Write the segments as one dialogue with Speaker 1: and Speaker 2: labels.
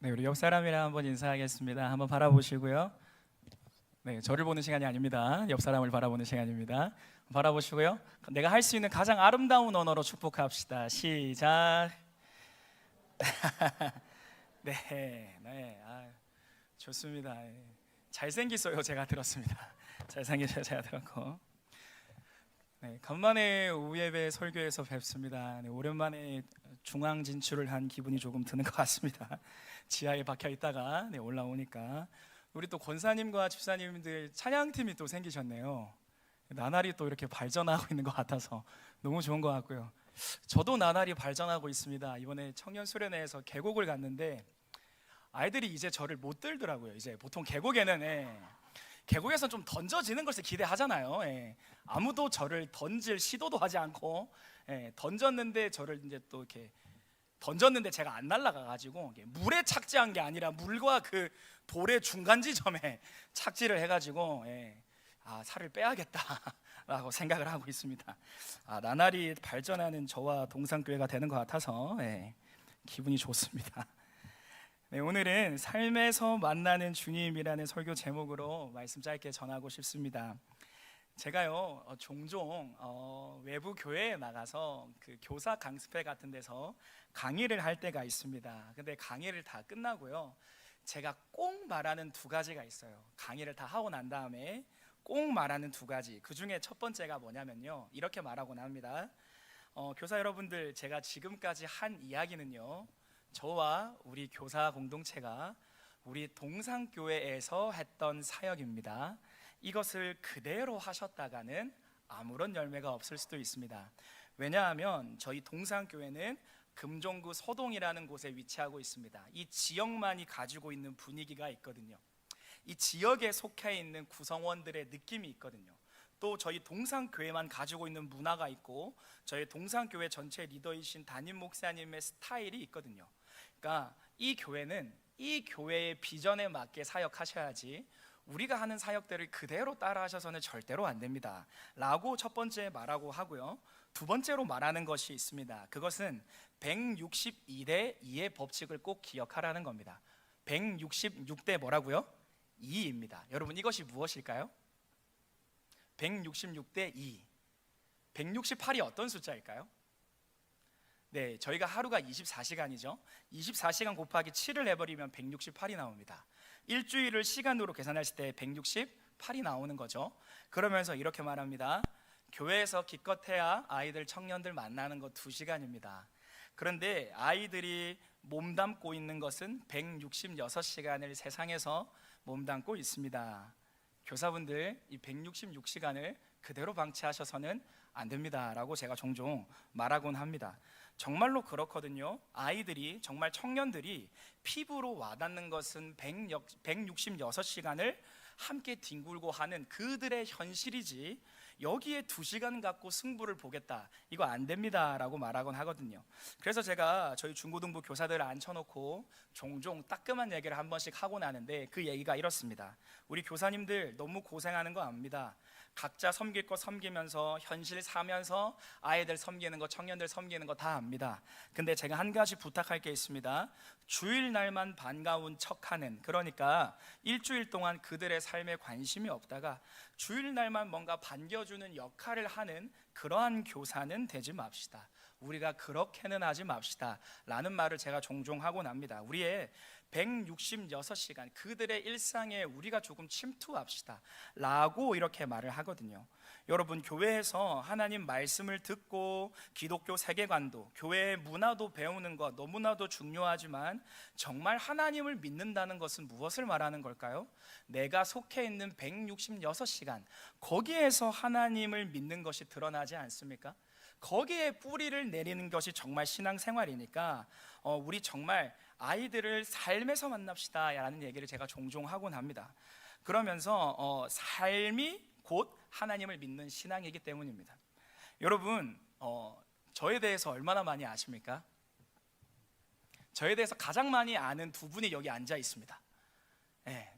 Speaker 1: 네, 우리 옆 사람이랑 한번 인사하겠습니다. 한번 바라보시고요. 네, 저를 보는 시간이 아닙니다. 옆 사람을 바라보는 시간입니다. 바라보시고요. 내가 할 수 있는 가장 아름다운 언어로 축복합시다. 시작. 네, 네, 좋습니다. 잘생겼어요. 제가 들었습니다. 잘생기셔서 제가 들었고. 네, 간만에 우예배 설교에서 뵙습니다. 네, 오랜만에 중앙 진출을 한 기분이 조금 드는 것 같습니다. 지하에 박혀 있다가 올라오니까 우리 또 권사님과 집사님들 찬양팀이 또 생기셨네요. 나날이 또 이렇게 발전하고 있는 것 같아서 너무 좋은 것 같고요. 저도 나날이 발전하고 있습니다. 이번에 청년 수련회에서 계곡을 갔는데 아이들이 이제 저를 못 들더라고요. 이제 보통 계곡에는 계곡에서 좀 던져지는 것을 기대하잖아요. 아무도 저를 던질 시도도 하지 않고 던졌는데 저를 이제 또 이렇게 던졌는데 제가 안 날아가가지고 물에 착지한 게 아니라 물과 그 돌의 중간 지점에 착지를 해가지고 살을 빼야겠다라고 생각을 하고 있습니다. 나날이 발전하는 저와 동산교회가 되는 것 같아서 기분이 좋습니다. 네, 오늘은 삶에서 만나는 주님이라는 설교 제목으로 말씀 짧게 전하고 싶습니다. 제가요 종종 외부 교회에 나가서 그 교사 강습회 같은 데서 강의를 할 때가 있습니다. 근데 강의를 다 끝나고요 제가 꼭 말하는 두 가지가 있어요. 강의를 다 하고 난 다음에 꼭 말하는 두 가지, 그 중에 첫 번째가 뭐냐면요, 이렇게 말하곤 합니다. 교사 여러분들, 제가 지금까지 한 이야기는요 저와 우리 교사 공동체가 우리 동산교회에서 했던 사역입니다. 이것을 그대로 하셨다가는 아무런 열매가 없을 수도 있습니다. 왜냐하면 저희 동산교회는 금종구 서동이라는 곳에 위치하고 있습니다. 이 지역만이 가지고 있는 분위기가 있거든요. 이 지역에 속해 있는 구성원들의 느낌이 있거든요. 또 저희 동산교회만 가지고 있는 문화가 있고 저희 동산교회 전체 리더이신 담임 목사님의 스타일이 있거든요. 그러니까 이 교회는 이 교회의 비전에 맞게 사역하셔야지 우리가 하는 사역들을 그대로 따라 하셔서는 절대로 안 됩니다 라고 첫 번째 말하고 하고요, 두 번째로 말하는 것이 있습니다. 그것은 162대 2의 법칙을 꼭 기억하라는 겁니다. 166대 뭐라고요? 2입니다. 여러분, 이것이 무엇일까요? 166대 2. 168이 어떤 숫자일까요? 네, 저희가 하루가 24시간이죠. 24시간 곱하기 7을 해버리면 168이 나옵니다. 일주일을 시간으로 계산했을 때 168이 나오는 거죠. 그러면서 이렇게 말합니다. 교회에서 기껏해야 아이들, 청년들 만나는 거 2시간입니다. 그런데 아이들이 몸담고 있는 것은 166시간을 세상에서 몸담고 있습니다. 교사분들, 이 166시간을 그대로 방치하셔서는 안 됩니다 라고 제가 종종 말하곤 합니다. 정말로 그렇거든요. 아이들이, 정말 청년들이 피부로 와닿는 것은 166시간을 함께 뒹굴고 하는 그들의 현실이지, 여기에 2시간 갖고 승부를 보겠다, 이거 안 됩니다 라고 말하곤 하거든요. 그래서 제가 저희 중고등부 교사들을 앉혀놓고 종종 따끔한 얘기를 한 번씩 하고 나는데 그 얘기가 이렇습니다. 우리 교사님들 너무 고생하는 거 압니다. 각자 섬길 거 섬기면서 현실 사면서 아이들 섬기는 거, 청년들 섬기는 거 다 압니다. 근데 제가 한 가지 부탁할 게 있습니다. 주일날만 반가운 척하는, 그러니까 일주일 동안 그들의 삶에 관심이 없다가 주일날만 뭔가 반겨주는 역할을 하는 그러한 교사는 되지 맙시다. 우리가 그렇게는 하지 맙시다 라는 말을 제가 종종 하곤 합니다. 우리의 166시간 그들의 일상에 우리가 조금 침투합시다 라고 이렇게 말을 하거든요. 여러분, 교회에서 하나님 말씀을 듣고 기독교 세계관도, 교회의 문화도 배우는 것 너무나도 중요하지만 정말 하나님을 믿는다는 것은 무엇을 말하는 걸까요? 내가 속해 있는 166시간, 거기에서 하나님을 믿는 것이 드러나지 않습니까? 거기에 뿌리를 내리는 것이 정말 신앙생활이니까 우리 정말 아이들을 삶에서 만납시다 라는 얘기를 제가 종종 하곤 합니다. 그러면서 삶이 곧 하나님을 믿는 신앙이기 때문입니다. 여러분, 저에 대해서 얼마나 많이 아십니까? 저에 대해서 가장 많이 아는 두 분이 여기 앉아 있습니다.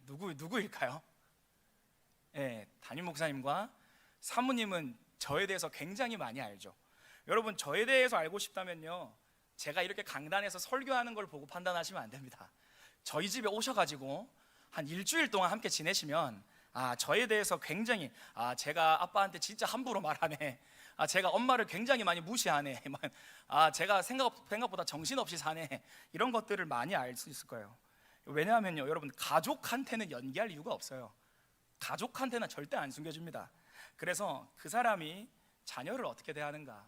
Speaker 1: 누구일까요? 담임 목사님과 사모님은 저에 대해서 굉장히 많이 알죠. 여러분, 저에 대해서 알고 싶다면요, 제가 이렇게 강단에서 설교하는 걸 보고 판단하시면 안 됩니다. 저희 집에 오셔가지고 한 일주일 동안 함께 지내시면 저에 대해서 굉장히 제가 아빠한테 진짜 함부로 말하네, 제가 엄마를 굉장히 많이 무시하네, 제가 생각보다 정신없이 사네, 이런 것들을 많이 알 수 있을 거예요. 왜냐하면요, 여러분, 가족한테는 연기할 이유가 없어요. 가족한테는 절대 안 숨겨집니다. 그래서 그 사람이 자녀를 어떻게 대하는가,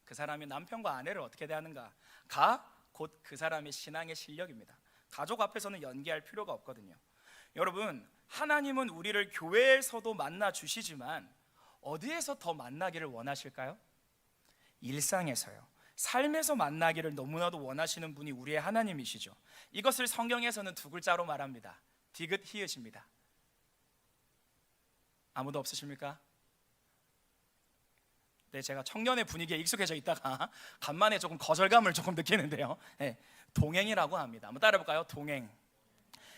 Speaker 1: 그 사람이 남편과 아내를 어떻게 대하는가가 곧 그 사람의 신앙의 실력입니다. 가족 앞에서는 연기할 필요가 없거든요. 여러분, 하나님은 우리를 교회에서도 만나 주시지만 어디에서 더 만나기를 원하실까요? 일상에서요. 삶에서 만나기를 너무나도 원하시는 분이 우리의 하나님이시죠. 이것을 성경에서는 두 글자로 말합니다. 디귿 히읗입니다. 아무도 없으십니까? 네, 제가 청년의 분위기에 익숙해져 있다가 간만에 조금 거절감을 조금 느끼는데요. 네, 동행이라고 합니다. 한번 따라해볼까요? 동행.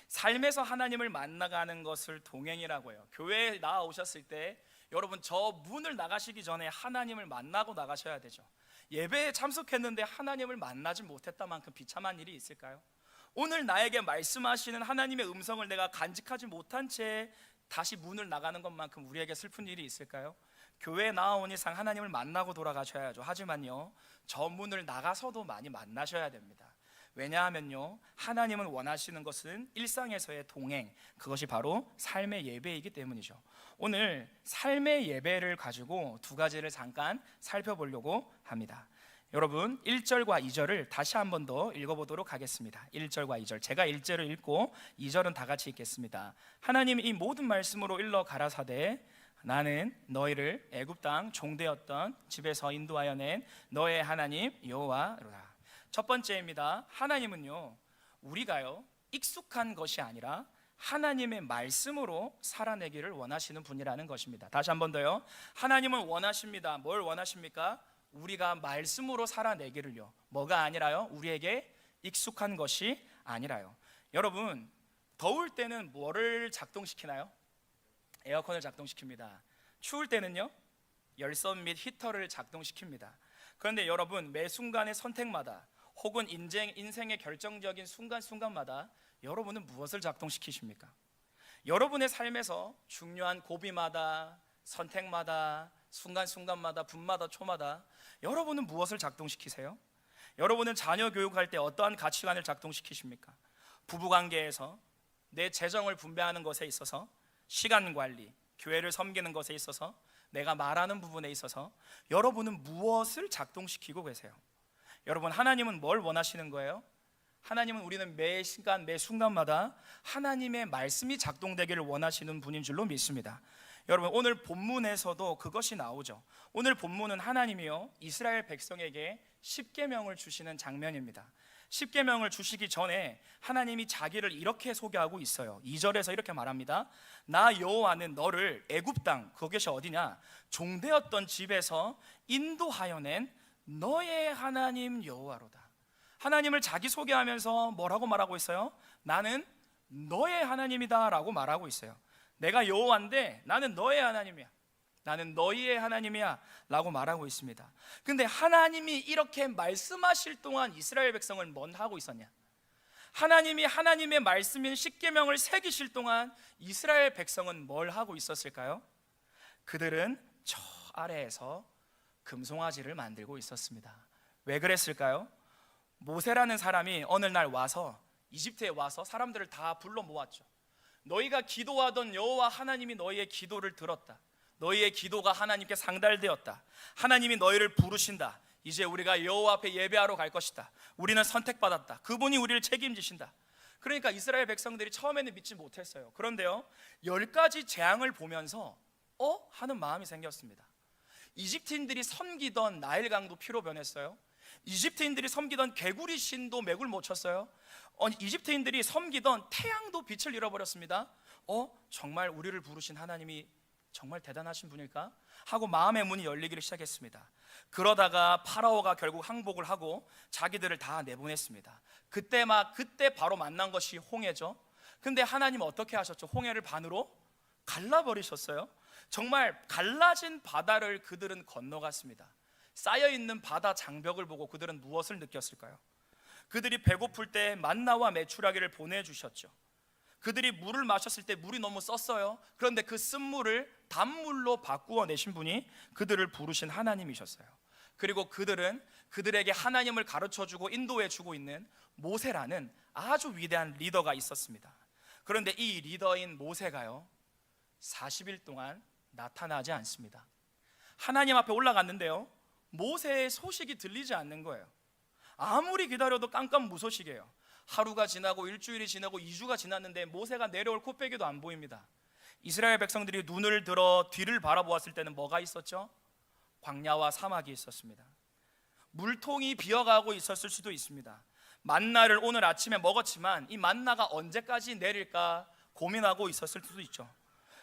Speaker 1: 삶에서 하나님을 만나가는 것을 동행이라고 해요. 교회에 나오셨을 때 여러분, 저 문을 나가시기 전에 하나님을 만나고 나가셔야 되죠. 예배에 참석했는데 하나님을 만나지 못했다 만큼 비참한 일이 있을까요? 오늘 나에게 말씀하시는 하나님의 음성을 내가 간직하지 못한 채 다시 문을 나가는 것만큼 우리에게 슬픈 일이 있을까요? 교회에 나온 이상 하나님을 만나고 돌아가셔야죠. 하지만요, 저 문을 나가서도 많이 만나셔야 됩니다. 왜냐하면요, 하나님은 원하시는 것은 일상에서의 동행, 그것이 바로 삶의 예배이기 때문이죠. 오늘 삶의 예배를 가지고 두 가지를 잠깐 살펴보려고 합니다. 여러분, 1절과 2절을 다시 한 번 더 읽어보도록 하겠습니다. 1절과 2절, 제가 1절을 읽고 2절은 다 같이 읽겠습니다. 하나님이 이 모든 말씀으로 일러 가라사대 나는 너희를 애굽 땅 종되었던 집에서 인도하여 낸 너의 하나님 여호와로다. 첫 번째입니다. 하나님은요, 우리가요 익숙한 것이 아니라 하나님의 말씀으로 살아내기를 원하시는 분이라는 것입니다. 다시 한 번 더요. 하나님은 원하십니다. 뭘 원하십니까? 우리가 말씀으로 살아내기를요. 뭐가 아니라요? 우리에게 익숙한 것이 아니라요. 여러분, 더울 때는 뭐를 작동시키나요? 에어컨을 작동시킵니다. 추울 때는요, 열선 및 히터를 작동시킵니다. 그런데 여러분, 매 순간의 선택마다 혹은 인생의 결정적인 순간순간마다 여러분은 무엇을 작동시키십니까? 여러분의 삶에서 중요한 고비마다, 선택마다, 순간순간마다, 분마다, 초마다 여러분은 무엇을 작동시키세요? 여러분은 자녀 교육할 때 어떠한 가치관을 작동시키십니까? 부부관계에서, 내 재정을 분배하는 것에 있어서, 시간관리, 교회를 섬기는 것에 있어서, 내가 말하는 부분에 있어서 여러분은 무엇을 작동시키고 계세요? 여러분, 하나님은 뭘 원하시는 거예요? 하나님은 우리는 매 시간 매 순간마다 하나님의 말씀이 작동되기를 원하시는 분인 줄로 믿습니다. 여러분, 오늘 본문에서도 그것이 나오죠. 오늘 본문은 하나님이요 이스라엘 백성에게 십계명을 주시는 장면입니다. 십계명을 주시기 전에 하나님이 자기를 이렇게 소개하고 있어요. 2절에서 이렇게 말합니다. 나 여호와는 너를 애굽 땅, 그것이 어디냐? 종되었던 집에서 인도하여 낸 너의 하나님 여호와로다. 하나님을 자기 소개하면서 뭐라고 말하고 있어요? 나는 너의 하나님이다 라고 말하고 있어요. 내가 여호와인데 나는 너의 하나님이야, 나는 너희의 하나님이야 라고 말하고 있습니다. 근데 하나님이 이렇게 말씀하실 동안 이스라엘 백성을 뭘 하고 있었냐? 하나님이 하나님의 말씀인 십계명을 새기실 동안 이스라엘 백성은 뭘 하고 있었을까요? 그들은 저 아래에서 금송아지를 만들고 있었습니다. 왜 그랬을까요? 모세라는 사람이 어느 날 와서 이집트에 와서 사람들을 다 불러 모았죠. 너희가 기도하던 여호와 하나님이 너희의 기도를 들었다. 너희의 기도가 하나님께 상달되었다. 하나님이 너희를 부르신다. 이제 우리가 여호와 앞에 예배하러 갈 것이다. 우리는 선택받았다. 그분이 우리를 책임지신다. 그러니까 이스라엘 백성들이 처음에는 믿지 못했어요. 그런데요, 10가지 재앙을 보면서 하는 마음이 생겼습니다. 이집트인들이 섬기던 나일강도 피로 변했어요. 이집트인들이 섬기던 개구리 신도 맥을 못 쳤어요. 이집트인들이 섬기던 태양도 빛을 잃어버렸습니다. 정말 우리를 부르신 하나님이 정말 대단하신 분일까? 하고 마음의 문이 열리기를 시작했습니다. 그러다가 파라오가 결국 항복을 하고 자기들을 다 내보냈습니다. 그때 바로 만난 것이 홍해죠. 근데 하나님은 어떻게 하셨죠? 홍해를 반으로 갈라버리셨어요. 정말 갈라진 바다를 그들은 건너갔습니다. 쌓여있는 바다 장벽을 보고 그들은 무엇을 느꼈을까요? 그들이 배고플 때 만나와 메추라기를 보내주셨죠. 그들이 물을 마셨을 때 물이 너무 썼어요. 그런데 그 쓴물을 단물로 바꾸어 내신 분이 그들을 부르신 하나님이셨어요. 그리고 그들은 그들에게 하나님을 가르쳐주고 인도해주고 있는 모세라는 아주 위대한 리더가 있었습니다. 그런데 이 리더인 모세가요 40일 동안 나타나지 않습니다. 하나님 앞에 올라갔는데요 모세의 소식이 들리지 않는 거예요. 아무리 기다려도 깜깜무소식이에요. 하루가 지나고 일주일이 지나고 2주가 지났는데 모세가 내려올 코빼기도 안 보입니다. 이스라엘 백성들이 눈을 들어 뒤를 바라보았을 때는 뭐가 있었죠? 광야와 사막이 있었습니다. 물통이 비어가고 있었을 수도 있습니다. 만나를 오늘 아침에 먹었지만 이 만나가 언제까지 내릴까 고민하고 있었을 수도 있죠.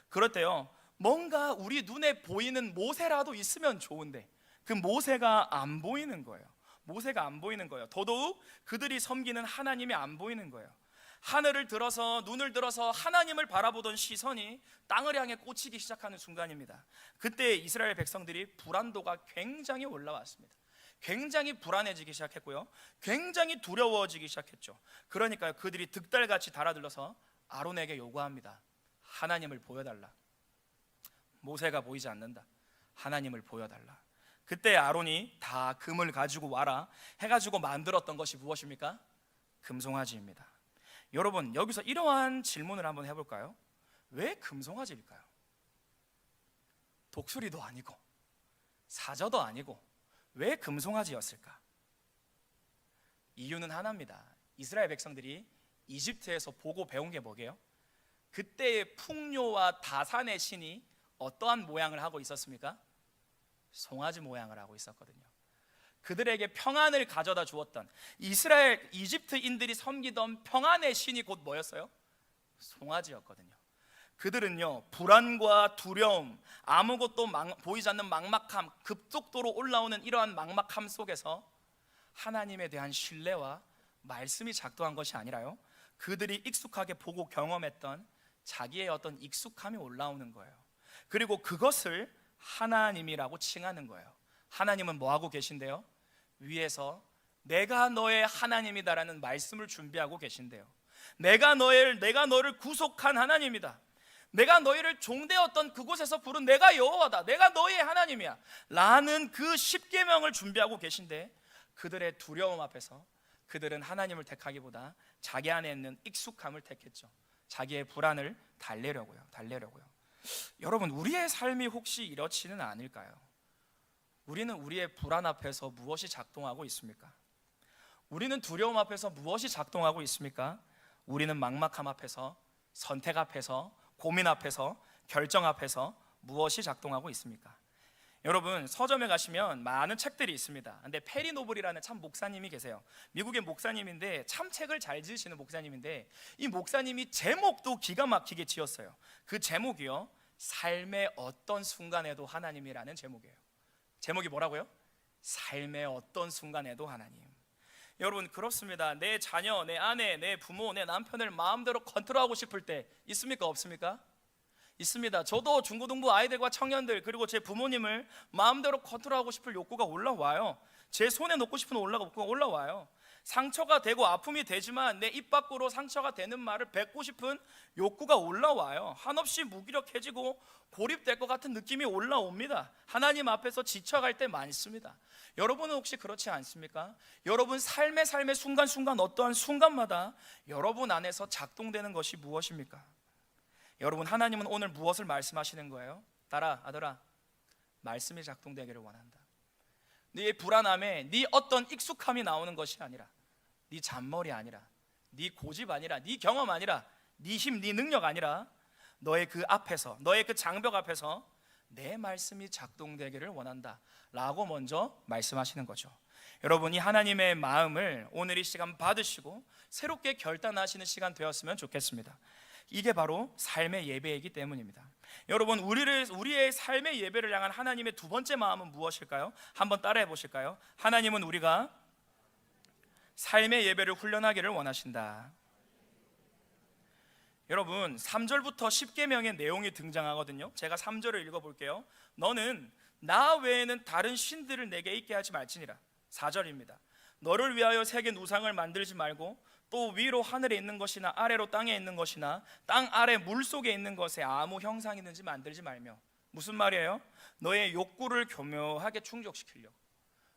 Speaker 1: 그럴 때요 뭔가 우리 눈에 보이는 모세라도 있으면 좋은데 그 모세가 안 보이는 거예요. 모세가 안 보이는 거예요. 더더욱 그들이 섬기는 하나님이 안 보이는 거예요. 하늘을 들어서 눈을 들어서 하나님을 바라보던 시선이 땅을 향해 꽂히기 시작하는 순간입니다. 그때 이스라엘 백성들이 불안도가 굉장히 올라왔습니다. 굉장히 불안해지기 시작했고요 굉장히 두려워지기 시작했죠. 그러니까 그들이 득달같이 달아들러서 아론에게 요구합니다. 하나님을 보여달라. 모세가 보이지 않는다. 하나님을 보여달라. 그때 아론이 다 금을 가지고 와라 해가지고 만들었던 것이 무엇입니까? 금송아지입니다. 여러분 여기서 이러한 질문을 한번 해볼까요? 왜 금송아지일까요? 독수리도 아니고 사자도 아니고 왜 금송아지였을까? 이유는 하나입니다. 이스라엘 백성들이 이집트에서 보고 배운 게 뭐게요? 그때의 풍요와 다산의 신이 어떠한 모양을 하고 있었습니까? 송아지 모양을 하고 있었거든요. 그들에게 평안을 가져다 주었던 이집트인들이 섬기던 평안의 신이 곧 뭐였어요? 송아지였거든요. 그들은요 불안과 두려움, 아무것도 보이지 않는 막막함, 급속도로 올라오는 이러한 막막함 속에서 하나님에 대한 신뢰와 말씀이 작동한 것이 아니라요 그들이 익숙하게 보고 경험했던 자기의 어떤 익숙함이 올라오는 거예요. 그리고 그것을 하나님이라고 칭하는 거예요. 하나님은 뭐 하고 계신데요? 위에서 내가 너의 하나님이다라는 말씀을 준비하고 계신대요. 내가 너를 구속한 하나님이다. 내가 너희를 종되었던 그곳에서 부른 내가 여호와다. 내가 너희의 하나님이야 라는 그 10계명을 준비하고 계신데 그들의 두려움 앞에서 그들은 하나님을 택하기보다 자기 안에 있는 익숙함을 택했죠. 자기의 불안을 달래려고요. 여러분 우리의 삶이 혹시 이렇지는 않을까요? 우리는 우리의 불안 앞에서 무엇이 작동하고 있습니까? 우리는 두려움 앞에서 무엇이 작동하고 있습니까? 우리는 막막함 앞에서, 선택 앞에서, 고민 앞에서, 결정 앞에서 무엇이 작동하고 있습니까? 여러분 서점에 가시면 많은 책들이 있습니다. 근데 페리 노블이라는 참 목사님이 계세요. 미국의 목사님인데 참 책을 잘 지으시는 목사님인데 이 목사님이 제목도 기가 막히게 지었어요. 그 제목이요 삶의 어떤 순간에도 하나님이라는 제목이에요. 제목이 뭐라고요? 삶의 어떤 순간에도 하나님. 여러분 그렇습니다. 내 자녀, 내 아내, 내 부모, 내 남편을 마음대로 컨트롤하고 싶을 때 있습니까? 없습니까? 있습니다. 저도 중고등부 아이들과 청년들 그리고 제 부모님을 마음대로 컨트롤하고 싶을 욕구가 올라와요. 제 손에 놓고 싶은 욕구가 올라와요. 상처가 되고 아픔이 되지만 내 입 밖으로 상처가 되는 말을 뱉고 싶은 욕구가 올라와요. 한없이 무기력해지고 고립될 것 같은 느낌이 올라옵니다. 하나님 앞에서 지쳐갈 때 많습니다. 여러분은 혹시 그렇지 않습니까? 여러분 삶의 순간순간 어떠한 순간마다 여러분 안에서 작동되는 것이 무엇입니까? 여러분 하나님은 오늘 무엇을 말씀하시는 거예요? 딸아 아들아 말씀이 작동되기를 원한다. 네 불안함에 네 어떤 익숙함이 나오는 것이 아니라 네 잔머리 아니라 네 고집 아니라 네 경험 아니라 네 힘, 네 능력 아니라 너의 그 앞에서 너의 그 장벽 앞에서 내 말씀이 작동되기를 원한다 라고 먼저 말씀하시는 거죠. 여러분이 하나님의 마음을 오늘 이 시간 받으시고 새롭게 결단하시는 시간 되었으면 좋겠습니다. 이게 바로 삶의 예배이기 때문입니다. 여러분 우리의 삶의 예배를 향한 하나님의 두 번째 마음은 무엇일까요? 한번 따라해 보실까요? 하나님은 우리가 삶의 예배를 훈련하기를 원하신다. 여러분 3절부터 10계명의 내용이 등장하거든요. 제가 3절을 읽어볼게요. 너는 나 외에는 다른 신들을 내게 있게 하지 말지니라. 4절입니다. 너를 위하여 새긴 우상을 만들지 말고 또 위로 하늘에 있는 것이나 아래로 땅에 있는 것이나 땅 아래 물 속에 있는 것에 아무 형상이 있는지 만들지 말며. 무슨 말이에요? 너의 욕구를 교묘하게 충족시키려고,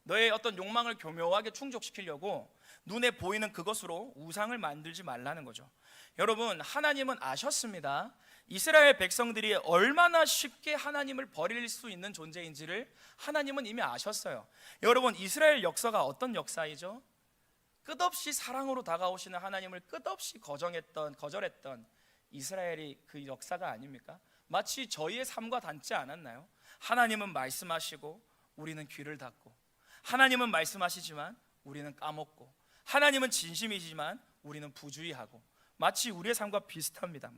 Speaker 1: 너의 어떤 욕망을 교묘하게 충족시키려고 눈에 보이는 그것으로 우상을 만들지 말라는 거죠. 여러분, 하나님은 아셨습니다. 이스라엘 백성들이 얼마나 쉽게 하나님을 버릴 수 있는 존재인지를 하나님은 이미 아셨어요. 여러분, 이스라엘 역사가 어떤 역사이죠? 끝없이 사랑으로 다가오시는 하나님을 끝없이 거절했던 이스라엘이 그 역사가 아닙니까? 마치 저희의 삶과 닮지 않았나요? 하나님은 말씀하시고 우리는 귀를 닫고, 하나님은 말씀하시지만 우리는 까먹고, 하나님은 진심이지만 우리는 부주의하고, 마치 우리의 삶과 비슷합니다.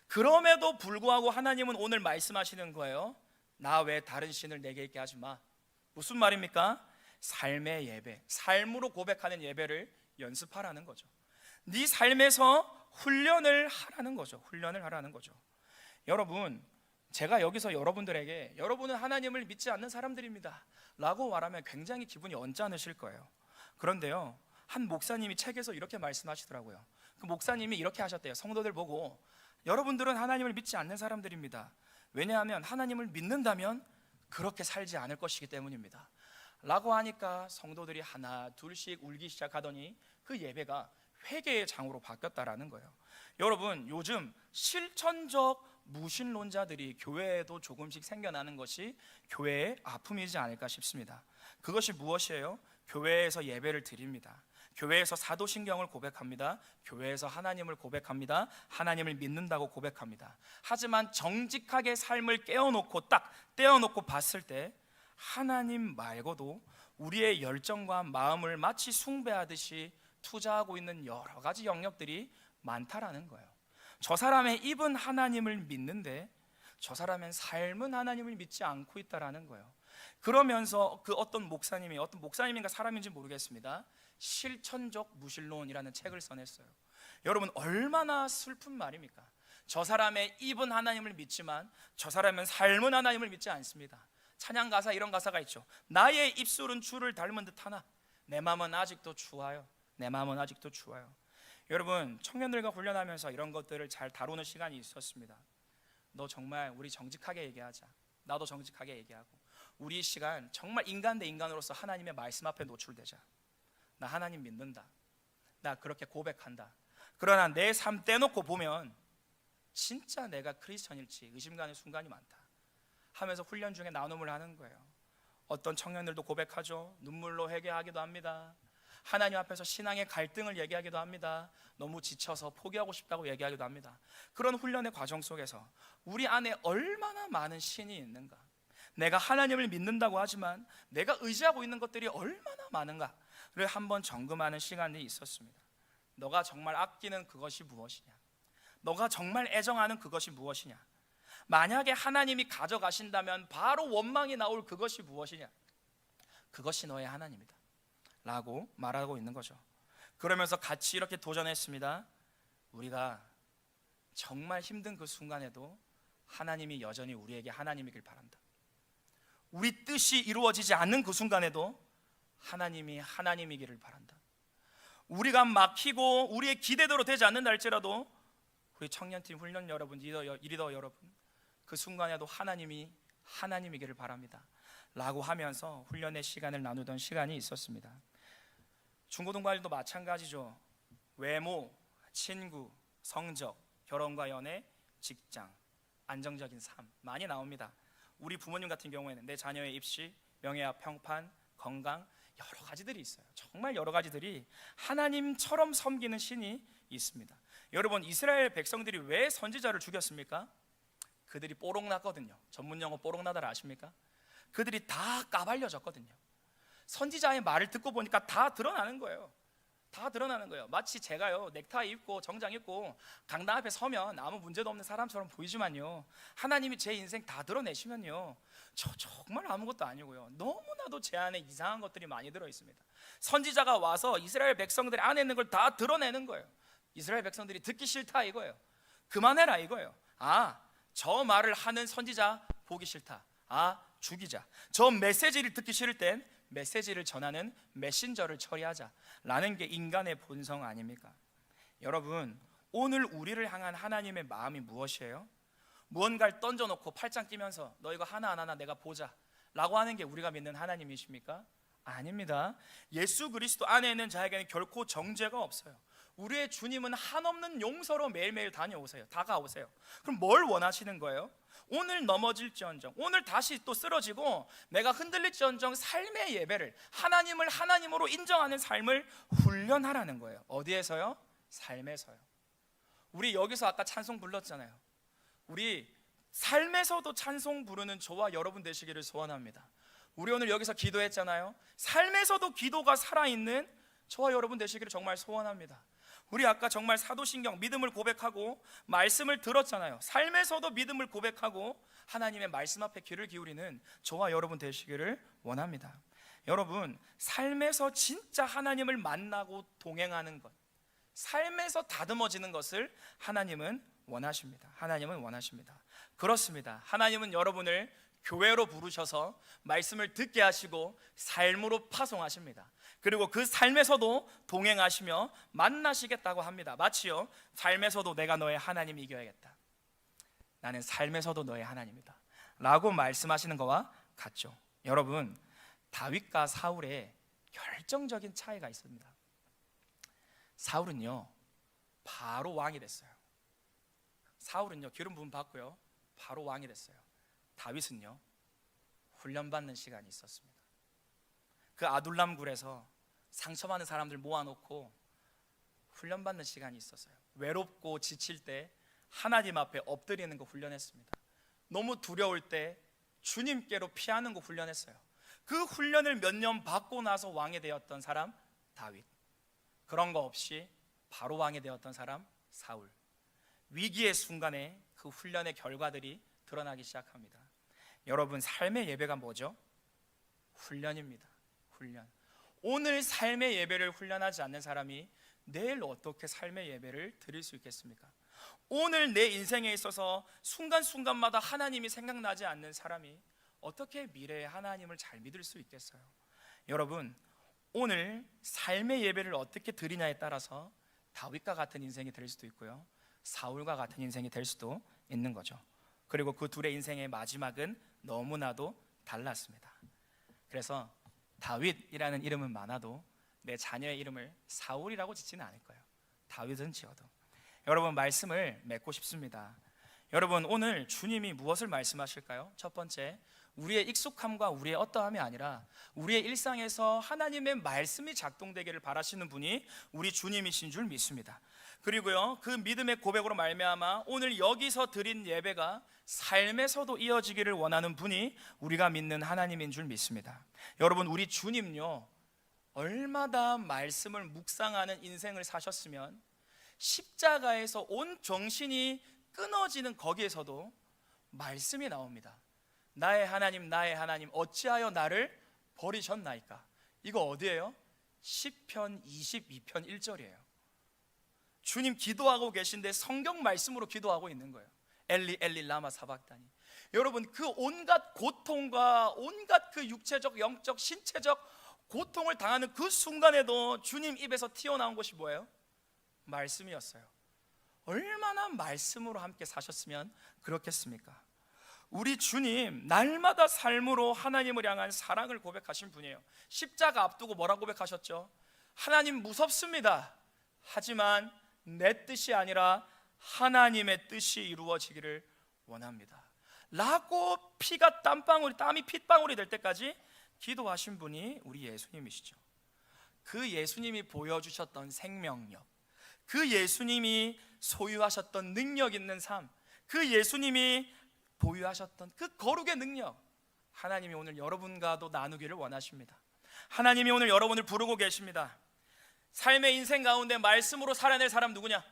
Speaker 1: 그럼에도 불구하고 하나님은 오늘 말씀하시는 거예요. 나 외 다른 신을 내게 있게 하지 마. 무슨 말입니까? 삶의 예배, 삶으로 고백하는 예배를 연습하라는 거죠. 네 삶에서 훈련을 하라는 거죠. 여러분, 제가 여기서 여러분들에게 여러분은 하나님을 믿지 않는 사람들입니다 라고 말하면 굉장히 기분이 언짢으실 거예요. 그런데요, 한 목사님이 책에서 이렇게 말씀하시더라고요. 그 목사님이 이렇게 하셨대요. 성도들 보고, 여러분들은 하나님을 믿지 않는 사람들입니다. 왜냐하면 하나님을 믿는다면 그렇게 살지 않을 것이기 때문입니다 라고 하니까 성도들이 하나 둘씩 울기 시작하더니 그 예배가 회개의 장으로 바뀌었다라는 거예요. 여러분, 요즘 실천적 무신론자들이 교회에도 조금씩 생겨나는 것이 교회의 아픔이지 않을까 싶습니다. 그것이 무엇이에요? 교회에서 예배를 드립니다. 교회에서 사도신경을 고백합니다. 교회에서 하나님을 고백합니다. 하나님을 믿는다고 고백합니다. 하지만 정직하게 삶을 깨어놓고 딱 떼어놓고 봤을 때 하나님 말고도 우리의 열정과 마음을 마치 숭배하듯이 투자하고 있는 여러 가지 영역들이 많다라는 거예요. 저 사람의 입은 하나님을 믿는데 저 사람의 삶은 하나님을 믿지 않고 있다라는 거예요. 그러면서 그 어떤 목사님인가 사람인지 모르겠습니다. 실천적 무신론이라는 책을 써냈어요. 여러분, 얼마나 슬픈 말입니까? 저 사람의 입은 하나님을 믿지만 저 사람의 삶은 하나님을 믿지 않습니다. 찬양 가사 이런 가사가 있죠. 나의 입술은 주를 닮은 듯하나 내 마음은 아직도 추워요. 여러분, 청년들과 훈련하면서 이런 것들을 잘 다루는 시간이 있었습니다. 너 정말 우리 정직하게 얘기하자. 나도 정직하게 얘기하고, 우리 시간 정말 인간 대 인간으로서 하나님의 말씀 앞에 노출되자. 나 하나님 믿는다. 나 그렇게 고백한다. 그러나 내 삶 떼놓고 보면 진짜 내가 크리스천일지 의심가는 순간이 많다 하면서 훈련 중에 나눔을 하는 거예요. 어떤 청년들도 고백하죠. 눈물로 회개하기도 합니다. 하나님 앞에서 신앙의 갈등을 얘기하기도 합니다. 너무 지쳐서 포기하고 싶다고 얘기하기도 합니다. 그런 훈련의 과정 속에서 우리 안에 얼마나 많은 신이 있는가, 내가 하나님을 믿는다고 하지만 내가 의지하고 있는 것들이 얼마나 많은가를 한번 점검하는 시간이 있었습니다. 너가 정말 아끼는 그것이 무엇이냐, 너가 정말 애정하는 그것이 무엇이냐, 만약에 하나님이 가져가신다면 바로 원망이 나올 그것이 무엇이냐, 그것이 너의 하나님이다 라고 말하고 있는 거죠. 그러면서 같이 이렇게 도전했습니다. 우리가 정말 힘든 그 순간에도 하나님이 여전히 우리에게 하나님이길 바란다. 우리 뜻이 이루어지지 않는 그 순간에도 하나님이 하나님이기를 바란다. 우리가 막히고 우리의 기대대로 되지 않는다 할지라도 우리 청년팀 훈련 여러분, 리더 여러분, 그 순간에도 하나님이 하나님이기를 바랍니다 라고 하면서 훈련의 시간을 나누던 시간이 있었습니다. 중고등부활도 마찬가지죠. 외모, 친구, 성적, 결혼과 연애, 직장, 안정적인 삶 많이 나옵니다. 우리 부모님 같은 경우에는 내 자녀의 입시, 명예와 평판, 건강, 여러 가지들이 있어요. 정말 여러 가지들이 하나님처럼 섬기는 신이 있습니다. 여러분, 이스라엘 백성들이 왜 선지자를 죽였습니까? 그들이 뽀록났거든요. 전문 용어 뽀록나다를 아십니까? 그들이 다 까발려졌거든요. 선지자의 말을 듣고 보니까 다 드러나는 거예요. 마치 제가요 넥타이 입고 정장 입고 강당 앞에 서면 아무 문제도 없는 사람처럼 보이지만요, 하나님이 제 인생 다 드러내시면요, 저 정말 아무것도 아니고요, 너무나도 제 안에 이상한 것들이 많이 들어있습니다. 선지자가 와서 이스라엘 백성들이 안에 있는 걸 다 드러내는 거예요. 이스라엘 백성들이 듣기 싫다 이거예요. 그만해라 이거예요. 저 말을 하는 선지자 보기 싫다. 죽이자. 저 메시지를 듣기 싫을 땐 메시지를 전하는 메신저를 처리하자라는 게 인간의 본성 아닙니까? 여러분, 오늘 우리를 향한 하나님의 마음이 무엇이에요? 무언가를 던져놓고 팔짱 끼면서 너 이거 하나하나 내가 보자 라고 하는 게 우리가 믿는 하나님이십니까? 아닙니다. 예수 그리스도 안에 있는 자에게는 결코 정죄가 없어요. 우리의 주님은 한없는 용서로 매일매일 다가오세요. 그럼 뭘 원하시는 거예요? 오늘 넘어질지언정, 오늘 다시 또 쓰러지고 내가 흔들릴지언정 삶의 예배를, 하나님을 하나님으로 인정하는 삶을 훈련하라는 거예요. 어디에서요? 삶에서요. 우리 여기서 아까 찬송 불렀잖아요. 우리 삶에서도 찬송 부르는 저와 여러분 되시기를 소원합니다. 우리 오늘 여기서 기도했잖아요. 삶에서도 기도가 살아있는 저와 여러분 되시기를 정말 소원합니다. 우리 아까 정말 사도신경 믿음을 고백하고 말씀을 들었잖아요. 삶에서도 믿음을 고백하고 하나님의 말씀 앞에 귀를 기울이는 저와 여러분 되시기를 원합니다. 여러분, 삶에서 진짜 하나님을 만나고 동행하는 것, 삶에서 다듬어지는 것을 하나님은 원하십니다. 하나님은 원하십니다. 그렇습니다. 하나님은 여러분을 교회로 부르셔서 말씀을 듣게 하시고 삶으로 파송하십니다. 그리고 그 삶에서도 동행하시며 만나시겠다고 합니다. 마치요, 삶에서도 내가 너의 하나님 이겨야겠다, 나는 삶에서도 너의 하나님이다 라고 말씀하시는 것과 같죠. 여러분, 다윗과 사울의 결정적인 차이가 있습니다. 사울은요 바로 왕이 됐어요. 사울은요 기름 부음 받고요 바로 왕이 됐어요. 다윗은요 훈련받는 시간이 있었습니다. 그 아둘람 굴에서 상처받는 사람들 모아놓고 훈련받는 시간이 있었어요. 외롭고 지칠 때 하나님 앞에 엎드리는 거 훈련했습니다. 너무 두려울 때 주님께로 피하는 거 훈련했어요. 그 훈련을 몇 년 받고 나서 왕이 되었던 사람 다윗. 그런 거 없이 바로 왕이 되었던 사람 사울. 위기의 순간에 그 훈련의 결과들이 드러나기 시작합니다. 여러분, 삶의 예배가 뭐죠? 훈련입니다. 훈련. 오늘 삶의 예배를 훈련하지 않는 사람이 내일 어떻게 삶의 예배를 드릴 수 있겠습니까? 오늘 내 인생에 있어서 순간순간마다 하나님이 생각나지 않는 사람이 어떻게 미래의 하나님을 잘 믿을 수 있겠어요? 여러분, 오늘 삶의 예배를 어떻게 드리냐에 따라서 다윗과 같은 인생이 될 수도 있고요, 사울과 같은 인생이 될 수도 있는 거죠. 그리고 그 둘의 인생의 마지막은 너무나도 달랐습니다. 그래서 다윗이라는 이름은 많아도 내 자녀의 이름을 사울이라고 짓지는 않을 거예요. 다윗은 지어도. 여러분, 말씀을 맺고 싶습니다. 여러분, 오늘 주님이 무엇을 말씀하실까요? 첫 번째, 우리의 익숙함과 우리의 어떠함이 아니라 우리의 일상에서 하나님의 말씀이 작동되기를 바라시는 분이 우리 주님이신 줄 믿습니다. 그리고요, 그 믿음의 고백으로 말미암아 오늘 여기서 드린 예배가 삶에서도 이어지기를 원하는 분이 우리가 믿는 하나님인 줄 믿습니다. 여러분, 우리 주님요, 얼마나 말씀을 묵상하는 인생을 사셨으면 십자가에서 온 정신이 끊어지는 거기에서도 말씀이 나옵니다. 나의 하나님, 나의 하나님, 어찌하여 나를 버리셨나이까? 이거 어디예요? 시편 22편 1절이에요. 주님 기도하고 계신데 성경 말씀으로 기도하고 있는 거예요. 엘리 엘리 라마 사박다니. 여러분, 그 온갖 고통과 온갖 그 육체적, 영적, 신체적 고통을 당하는 그 순간에도 주님 입에서 튀어나온 것이 뭐예요? 말씀이었어요. 얼마나 말씀으로 함께 사셨으면 그렇겠습니까? 우리 주님 날마다 삶으로 하나님을 향한 사랑을 고백하신 분이에요. 십자가 앞두고 뭐라 고백하셨죠? 하나님 무섭습니다. 하지만 내 뜻이 아니라 하나님의 뜻이 이루어지기를 원합니다 라고 피가 땀이 핏방울이 될 때까지 기도하신 분이 우리 예수님이시죠. 그 예수님이 보여주셨던 생명력, 그 예수님이 소유하셨던 능력 있는 삶, 그 예수님이 보유하셨던 그 거룩의 능력, 하나님이 오늘 여러분과도 나누기를 원하십니다. 하나님이 오늘 여러분을 부르고 계십니다. 삶의 인생 가운데 말씀으로 살아낼 사람 누구냐?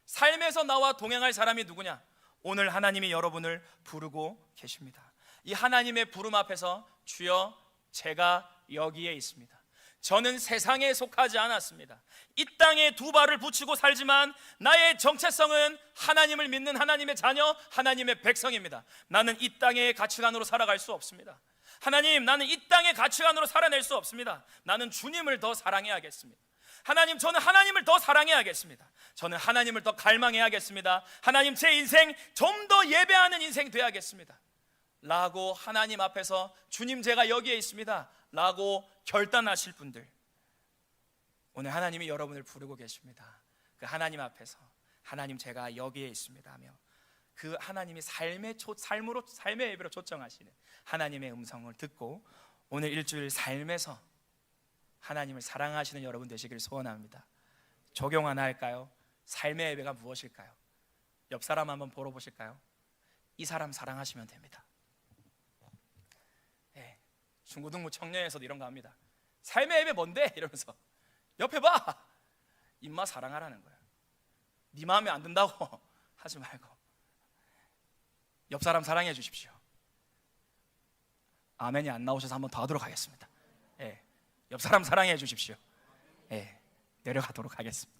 Speaker 1: 삶에서 나와 동행할 사람이 누구냐? 오늘 하나님이 여러분을 부르고 계십니다. 이 하나님의 부름 앞에서 주여 제가 여기에 있습니다. 저는 세상에 속하지 않았습니다. 이 땅에 두 발을 붙이고 살지만 나의 정체성은 하나님을 믿는 하나님의 자녀, 하나님의 백성입니다. 나는 이 땅의 가치관으로 살아갈 수 없습니다. 하나님, 나는 이 땅의 가치관으로 살아낼 수 없습니다. 나는 주님을 더 사랑해야겠습니다. 하나님, 저는 하나님을 더 사랑해야겠습니다. 저는 하나님을 더 갈망해야겠습니다. 하나님, 제 인생 좀 더 예배하는 인생 돼야겠습니다 라고 하나님 앞에서 주님, 제가 여기에 있습니다 라고 결단하실 분들, 오늘 하나님이 여러분을 부르고 계십니다. 그 하나님 앞에서 하나님, 제가 여기에 있습니다 하며 그 하나님이 삶의 예배로 초청하시는 하나님의 음성을 듣고 오늘 일주일 삶에서 하나님을 사랑하시는 여러분 되시기를 소원합니다. 적용 하나 할까요? 삶의 예배가 무엇일까요? 옆 사람 한번 보러 보실까요? 이 사람 사랑하시면 됩니다. 네, 중고등부 청년에서도 이런 거 합니다. 삶의 예배 뭔데? 이러면서 옆에 봐! 입마 사랑하라는 거예요. 네 마음에 안 든다고 하지 말고 옆 사람 사랑해 주십시오. 아멘이 안 나오셔서 한번 더 하도록 하겠습니다. 옆 사람 사랑해 주십시오. 내려가도록 하겠습니다.